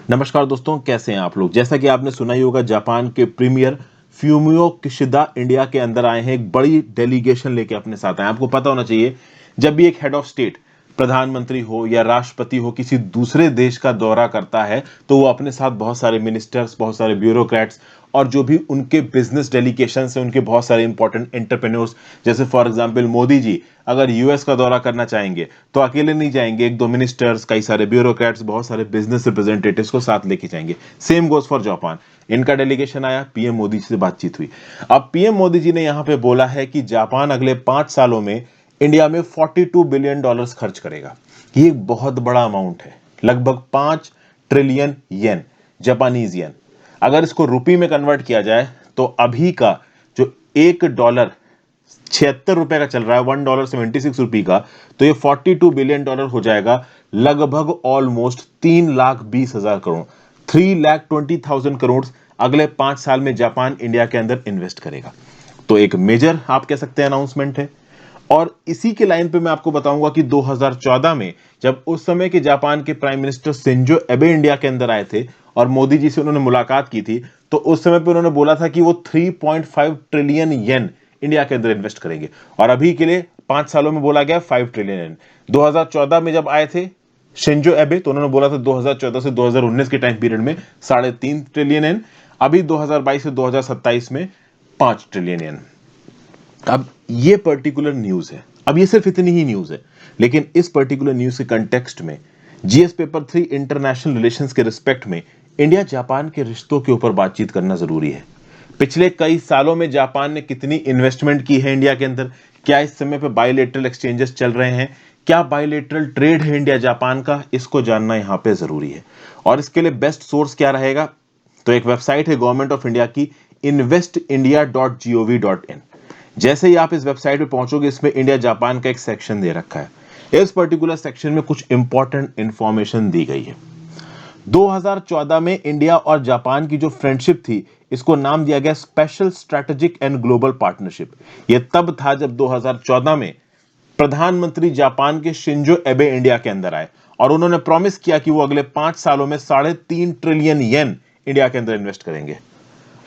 नमस्कार दोस्तों, कैसे हैं आप लोग। जैसा कि आपने सुना ही होगा, जापान के प्रीमियर फ्यूमियो किशिदा इंडिया के अंदर आए हैं। एक बड़ी डेलीगेशन लेके अपने साथ आए। आपको पता होना चाहिए, जब भी एक हेड ऑफ स्टेट, प्रधानमंत्री हो या राष्ट्रपति हो, किसी दूसरे देश का दौरा करता है तो वो अपने साथ बहुत सारे मिनिस्टर्स, बहुत सारे ब्यूरोक्रेट्स और जो भी उनके बिजनेस डेलीगेशन से उनके बहुत सारे इंपॉर्टेंट एंटरप्रेन्योर्स, जैसे फॉर एग्जांपल मोदी जी अगर यूएस का दौरा करना चाहेंगे तो अकेले नहीं जाएंगे, एक दो मिनिस्टर्स, कई सारे ब्यूरोक्रेट्स, बहुत सारे बिजनेस रिप्रेजेंटेटिव्स को साथ लेके जाएंगे। Same goes for Japan. इनका डेलीगेशन आया, पीएम मोदी से बातचीत हुई। अब पीएम मोदी जी ने यहां पे बोला है कि जापान अगले 5 सालों में इंडिया में $42 बिलियन खर्च करेगा। ये एक बहुत बड़ा अमाउंट है, लगभग 5 ट्रिलियन येन, जापानीज येन। अगर इसको रुपये में कन्वर्ट किया जाए तो अभी का जो $1 ₹76 का चल रहा है, $1.76 का, तो ये $42 बिलियन हो जाएगा, लगभग ऑलमोस्ट 3,20,000 करोड़, 3,20,000 करोड़ अगले 5 साल में जापान इंडिया के अंदर इन्वेस्ट करेगा। तो एक मेजर आप कह सकते हैं अनाउंसमेंट है। और इसी के लाइन पे मैं आपको बताऊंगा कि 2014 में जब उस समय के जापान के प्राइम मिनिस्टर शिंजो एबे इंडिया के अंदर आए थे और मोदी जी से उन्होंने मुलाकात की थी, तो उस समय पे उन्होंने बोला था कि वो 3.5 ट्रिलियन येन इंडिया के अंदर इन्वेस्ट करेंगे। और अभी के लिए 5 सालों में बोला गया 5 ट्रिलियन येन। 2014 में जब आए थे शिंजो एबे तो उन्होंने बोला था 2014 से 2019 के टाइम पीरियड में 3.5 ट्रिलियन येन। अभी 2022 से 2027 में 5 ट्रिलियन येन। अब ये पर्टिकुलर न्यूज है, अब ये सिर्फ इतनी ही न्यूज है, लेकिन इस पर्टिकुलर न्यूज के कंटेक्स्ट में जीएस पेपर 3 इंटरनेशनल रिलेशंस के रिस्पेक्ट में इंडिया जापान के रिश्तों के ऊपर बातचीत करना जरूरी है। पिछले कई सालों में जापान ने कितनी इन्वेस्टमेंट की है इंडिया के अंदर, क्या इस समय पे बायलेटरल एक्सचेंजेस चल रहे हैं, क्या बायलेटरल ट्रेड है इंडिया जापान का, इसको जानना यहां पे जरूरी है। और इसके लिए बेस्ट सोर्स क्या रहेगा, तो एक वेबसाइट है गवर्नमेंट ऑफ इंडिया की, investindia.gov.in। जैसे ही आप इस वेबसाइट पे पहुंचोगे, इसमें इंडिया जापान का एक सेक्शन दे रखा है। इस पर्टिकुलर सेक्शन में कुछ इंपॉर्टेंट इंफॉर्मेशन दी गई है। 2014 में इंडिया और जापान की जो फ्रेंडशिप थी, इसको नाम दिया गया special strategic and global partnership. यह तब था जब 2014 में प्रधानमंत्री जापान के शिंजो एबे इंडिया के अंदर आए और उन्होंने प्रॉमिस किया कि वो अगले 5 सालों में 3.5 ट्रिलियन येन इंडिया के अंदर इन्वेस्ट करेंगे।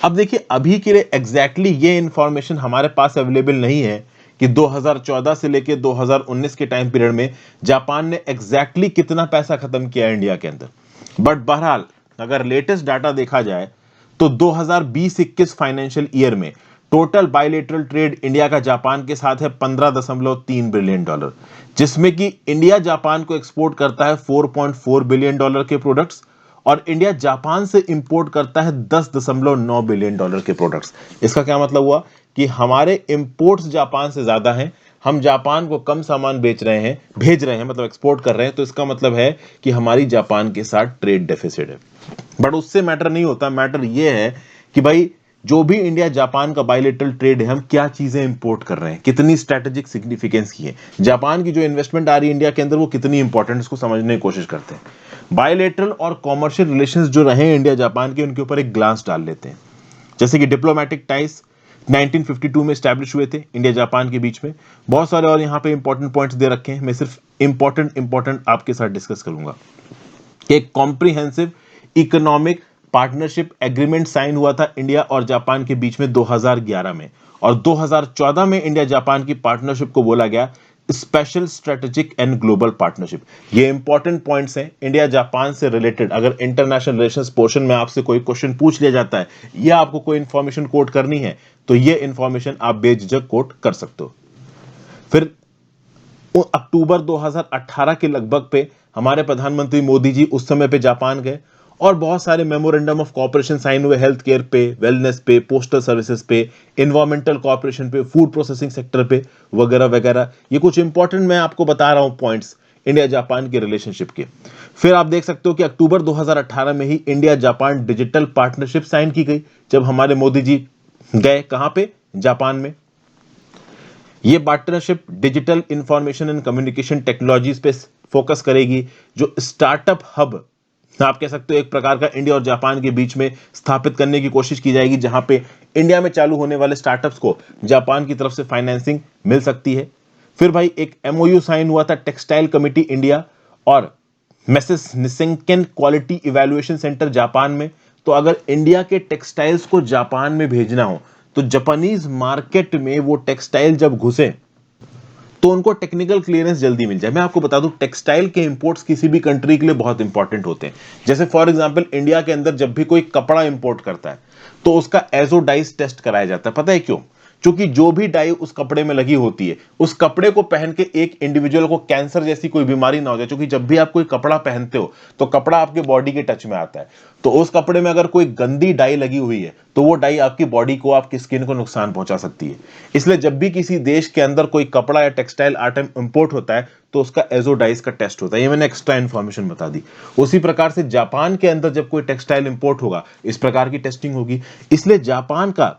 अब देखिए, अभी के लिए एग्जैक्टली ये इंफॉर्मेशन हमारे पास अवेलेबल नहीं है कि 2014 से लेके 2019 के टाइम पीरियड में जापान ने एग्जैक्टली कितना पैसा खत्म किया इंडिया के अंदर। बट बहरहाल अगर लेटेस्ट डाटा देखा जाए तो 2020-21 फाइनेंशियल ईयर में टोटल बायलेटरल ट्रेड इंडिया का जापान के साथ है $15.3 बिलियन, जिसमें कि इंडिया जापान को एक्सपोर्ट करता है $4.4 बिलियन के प्रोडक्ट्स और इंडिया जापान से इंपोर्ट करता है $10.9 बिलियन के प्रोडक्ट्स। इसका क्या मतलब हुआ कि हमारे इंपोर्ट्स जापान से ज्यादा हैं, हम जापान को कम सामान बेच रहे हैं, भेज रहे हैं, मतलब एक्सपोर्ट कर रहे हैं। तो इसका मतलब है कि हमारी जापान के साथ ट्रेड डेफिसिट है। बट उससे मैटर नहीं होता, मैटर यह है कि भाई जो भी इंडिया जापान का बायलेटरल ट्रेड है, हम क्या चीजें इंपोर्ट कर रहे हैं, कितनी स्ट्रेटेजिक सिग्निफिकेंस की है, जापान की जो इन्वेस्टमेंट आ रही है इंडिया के अंदर वो कितनी इंपॉर्टेंट, इसको समझने की कोशिश करते हैं। बायलेटरल और कॉमर्शियल रिलेशंस जो रहे इंडिया जापान के, उनके ऊपर एक ग्लांस डाल लेते हैं। जैसे कि डिप्लोमेटिक टाइज 1952 में स्टैब्लिश हुए थे इंडिया जापान के बीच में। बहुत सारे और यहाँ पे इंपॉर्टेंट पॉइंट्स दे रखे हैं, मैं सिर्फ इंपॉर्टेंट आपके साथ डिस्कस करूंगा। एक comprehensive economic partnership agreement sign हुआ था इंडिया और जापान के बीच में 2011 में, और 2014 में इंडिया जापान की पार्टनरशिप को बोला गया special strategic and global partnership. ये इंपॉर्टेंट पॉइंट्स हैं इंडिया जापान से रिलेटेड। अगर इंटरनेशनल रिलेशंस पोर्शन में आपसे कोई क्वेश्चन पूछ लिया जाता है या आपको कोई इंफॉर्मेशन कोट करनी है, तो ये इंफॉर्मेशन आप बेझिझक कोट कर सकते हो। फिर अक्टूबर 2018 के लगभग पे हमारे प्रधानमंत्री मोदी जी उस समय पे जापान गए और बहुत सारे मेमोरेंडम ऑफ कॉपरेशन साइन हुए, हेल्थ केयर पे, वेलनेस पे, पोस्टल सर्विसेज पे, इन्वायरमेंटल कॉपरेशन पे, फूड प्रोसेसिंग सेक्टर पे, वगैरह वगैरह। ये कुछ इंपॉर्टेंट मैं आपको बता रहा हूं पॉइंट्स इंडिया जापान के रिलेशनशिप के। फिर आप देख सकते हो कि अक्टूबर 2018 में ही India Japan digital partnership sign की गई, जब हमारे मोदी जी गए कहां पे, जापान में। ये partnership digital information and communication technologies पे फोकस करेगी। जो स्टार्टअप हब आप कह सकते हो एक प्रकार का इंडिया और जापान के बीच में स्थापित करने की कोशिश की जाएगी, जहां पे इंडिया में चालू होने वाले स्टार्टअप्स को जापान की तरफ से फाइनेंसिंग मिल सकती है। फिर भाई एक एमओयू साइन हुआ था टेक्सटाइल कमिटी इंडिया और मेसेस Nissenken quality evaluation centre Japan में। तो अगर इंडिया के टेक्सटाइल्स को जापान में भेजना हो तो जापानीज मार्केट में वो टेक्सटाइल जब घुसे तो उनको टेक्निकल क्लियरेंस जल्दी मिल जाए। मैं आपको बता दूं, टेक्सटाइल के इंपोर्ट्स किसी भी कंट्री के लिए बहुत इंपॉर्टेंट होते हैं। जैसे फॉर एग्जांपल इंडिया के अंदर जब भी कोई कपड़ा इंपोर्ट करता है तो उसका एजोडाइज टेस्ट कराया जाता है। पता है क्यों? क्योंकि जो भी डाई उस कपड़े में लगी होती है, उस कपड़े को पहन के एक इंडिविजुअल को कैंसर जैसी कोई बीमारी ना हो जाए। क्योंकि जब भी आप कोई कपड़ा पहनते हो तो कपड़ा आपके बॉडी के टच में आता है, तो उस कपड़े में अगर कोई गंदी डाई लगी हुई है तो वो डाई आपकी बॉडी को, आपकी स्किन को नुकसान पहुंचा सकती है। इसलिए जब भी किसी देश के अंदर कोई कपड़ा या टेक्सटाइल आइटम इंपोर्ट होता है तो उसका एजोडाइज का टेस्ट होता है। ये मैंने एक्स्ट्रा इन्फॉर्मेशन बता दी। उसी प्रकार से जापान के अंदर जब कोई टेक्सटाइल इंपोर्ट होगा इस प्रकार की टेस्टिंग होगी। इसलिए जापान का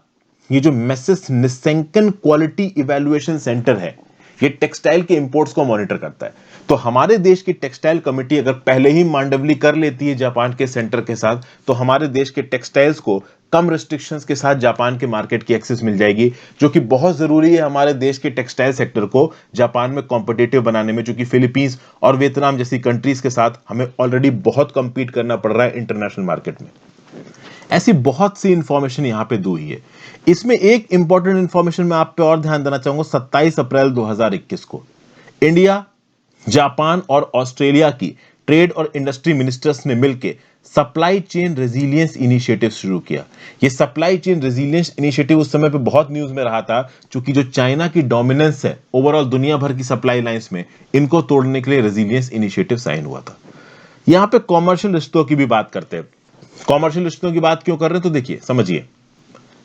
ये जो messages Nissenken quality evaluation centre है, ये टेक्सटाइल के इंपोर्ट्स को मॉनिटर करता है। तो हमारे देश की टेक्सटाइल कमेटी अगर पहले ही मांडवली कर लेती है जापान के सेंटर के साथ, तो हमारे देश के टेक्सटाइल्स को कम रिस्ट्रिक्शंस के साथ जापान के मार्केट की एक्सेस मिल जाएगी, जो कि बहुत जरूरी है हमारे देश के टेक्सटाइल सेक्टर को जापान में कॉम्पिटिटिव बनाने में। क्योंकि फिलीपींस और वियतनाम जैसी कंट्रीज के साथ हमें ऑलरेडी बहुत कंपीट करना पड़ रहा है इंटरनेशनल मार्केट में। ऐसी बहुत सी इंफॉर्मेशन यहां पे दी हुई है। इसमें एक इंपॉर्टेंट इंफॉर्मेशन मैं आप पे और ध्यान देना चाहूंगा। 27 अप्रैल 2021 को इंडिया, जापान और ऑस्ट्रेलिया की ट्रेड और इंडस्ट्री मिनिस्टर्स ने मिलकर सप्लाई चेन रेजिलियंस इनिशिएटिव शुरू किया। ये सप्लाई चेन रेजिलियंस इनिशिएटिव उस समय पे बहुत न्यूज में रहा था, क्योंकि जो चाइना की डोमिनेंस है ओवरऑल दुनिया भर की सप्लाई लाइंस में, इनको तोड़ने के लिए रेजिलियंस इनिशिएटिव साइन हुआ था। यहां पे कॉमर्शियल रिश्तों की भी बात करते हैं। कॉमर्शियल रिश्तों की बात क्यों कर रहे हैं, तो देखिए समझिए,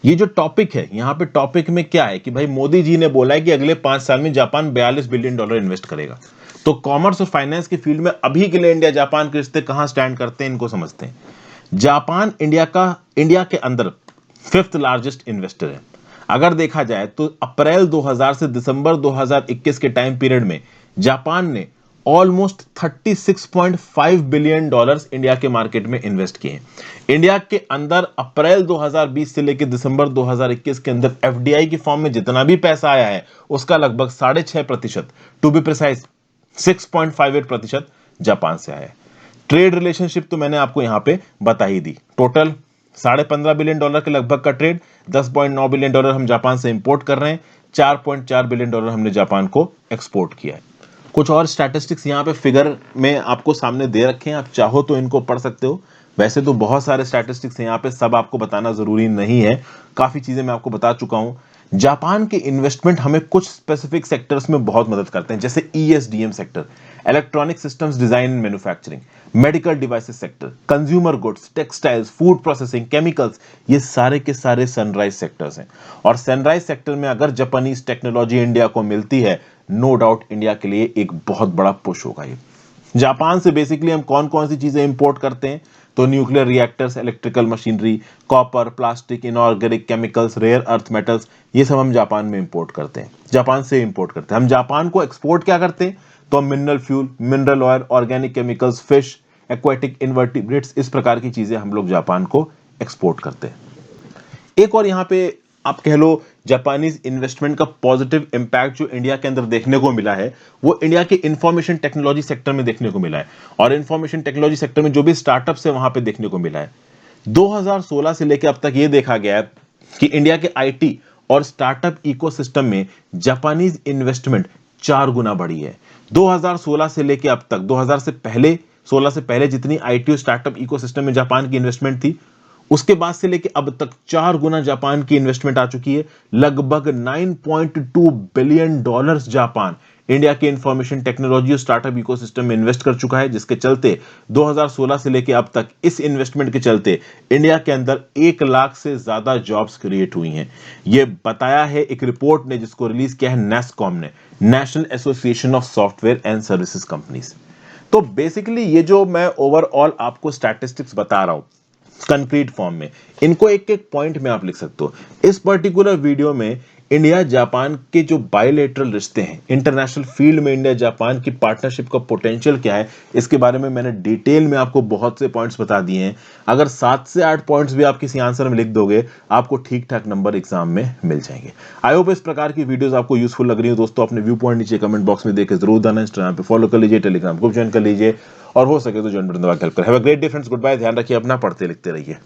ये जो टॉपिक है यहां पे टॉपिक में क्या है कि भाई मोदी जी ने बोला है कि अगले 5 साल में जापान $42 बिलियन इन्वेस्ट करेगा। तो कॉमर्स और फाइनेंस की फील्ड में अभी के लिए इंडिया जापान के रिश्ते कहां स्टैंड करते हैं, इनको समझते हैं। जापान इंडिया के अंदर 5th लार्जेस्ट इन्वेस्टर है। अगर देखा जाए तो अप्रैल 2000 से दिसंबर 2021 के टाइम पीरियड में जापान ने ऑलमोस्ट $36.5 बिलियन इंडिया के मार्केट में इन्वेस्ट किए हैं। इंडिया के अंदर अप्रैल 2020 से लेकर दिसंबर 2021 के अंदर एफडीआई की फॉर्म में जितना भी पैसा आया है उसका लगभग 6.5%, टू बी प्रिसाइज 6.58% जापान से आया है। ट्रेड रिलेशनशिप तो मैंने आपको यहां पे बता ही दी। टोटल $15.5 बिलियन के लगभग का ट्रेड, $10.9 बिलियन हम जापान से इंपोर्ट कर रहे हैं, $4.4 बिलियन हमने जापान को एक्सपोर्ट किया है। कुछ और स्टैटिस्टिक्स यहाँ पे फिगर में आपको सामने दे रखे हैं, आप चाहो तो इनको पढ़ सकते हो। वैसे तो बहुत सारे स्टैटिस्टिक्स हैं यहाँ पे, सब आपको बताना जरूरी नहीं है, काफी चीजें मैं आपको बता चुका हूं। जापान के इन्वेस्टमेंट हमें कुछ स्पेसिफिक सेक्टर्स में बहुत मदद करते हैं, जैसे ESDM sector, electronic systems design and manufacturing, medical devices sector, consumer goods, textiles, food processing, chemicals, ये सारे के सारे सनराइज सेक्टर्स हैं। और सनराइज सेक्टर में अगर जापानीज टेक्नोलॉजी इंडिया को मिलती है, नो डाउट इंडिया के लिए एक बहुत बड़ा पुश होगा ये। जापान से बेसिकली हम कौन कौन सी चीजें इंपोर्ट करते हैं, तो nuclear reactors, electrical machinery, copper, plastic, inorganic chemicals, rare earth metals, ये सब हम जापान में इंपोर्ट करते हैं, जापान से इंपोर्ट करते हैं। हम जापान को एक्सपोर्ट क्या करते हैं, तो हम mineral fuel, mineral oil, organic chemicals, fish, aquatic invertebrates, इस प्रकार की चीजें हम लोग जापान को एक्सपोर्ट करते हैं। एक और यहां पे आप कह लो जापानीज इन्वेस्टमेंट का पॉजिटिव इंपैक्ट जो इंडिया के अंदर देखने को मिला है, वो इंडिया के इंफॉर्मेशन टेक्नोलॉजी सेक्टर में देखने को मिला है। और इंफॉर्मेशन टेक्नोलॉजी सेक्टर में जो भी स्टार्टअप्स है वहां पे देखने को मिला है। 2016 से लेकर अब तक ये देखा गया है कि इंडिया के आईटी और स्टार्टअप इकोसिस्टम में जापानीज इन्वेस्टमेंट 4 गुना बढ़ी है। 2016 से लेकर अब तक, 16 से पहले जितनी आईटी और स्टार्टअप इकोसिस्टम में जापान की इन्वेस्टमेंट थी, उसके बाद से लेके अब तक 4 गुना जापान की इन्वेस्टमेंट आ चुकी है। लगभग $9.2 बिलियन जापान इंडिया के इंफॉर्मेशन टेक्नोलॉजी और स्टार्टअप इकोसिस्टम में इन्वेस्ट कर चुका है, जिसके चलते 2016 से लेके अब तक इस इन्वेस्टमेंट के चलते इंडिया के अंदर 1 लाख से ज्यादा जॉब्स क्रिएट हुई हैं। यह बताया है एक रिपोर्ट ने, जिसको रिलीज किया है नेस्कॉम ने, national association of software and services companies. तो बेसिकली ये जो मैं ओवरऑल आपको स्टैटिस्टिक्स बता रहा हूं कंक्रीट फॉर्म में, इनको एक एक पॉइंट में आप लिख सकते हो। इस पर्टिकुलर वीडियो में इंडिया जापान के जो बायलैटरल रिश्ते हैं, इंटरनेशनल फील्ड में इंडिया जापान की पार्टनरशिप का पोटेंशियल क्या है, इसके बारे में मैंने डिटेल में आपको बहुत से पॉइंट्स बता दिए हैं। अगर 7 से 8 पॉइंट्स भी आप किसी आंसर में लिख दोगे, आपको ठीक ठाक नंबर एग्जाम में मिल जाएंगे। आई होप इस प्रकार की वीडियोस आपको यूजफुल लग रही है दोस्तों। अपने व्यू पॉइंट नीचे कमेंट बॉक्स में देकर जरूर देना। इंस्टाग्राम पे फॉलो कर लीजिए, टेलीग्राम ग्रुप ज्वाइन कर लीजिए और हो सके तो ज्वाइन बटन दबा के हेल्प कर। Have a great day friends, good bye, ध्यान रखिए अपना, पढ़ते लिखते रहिए।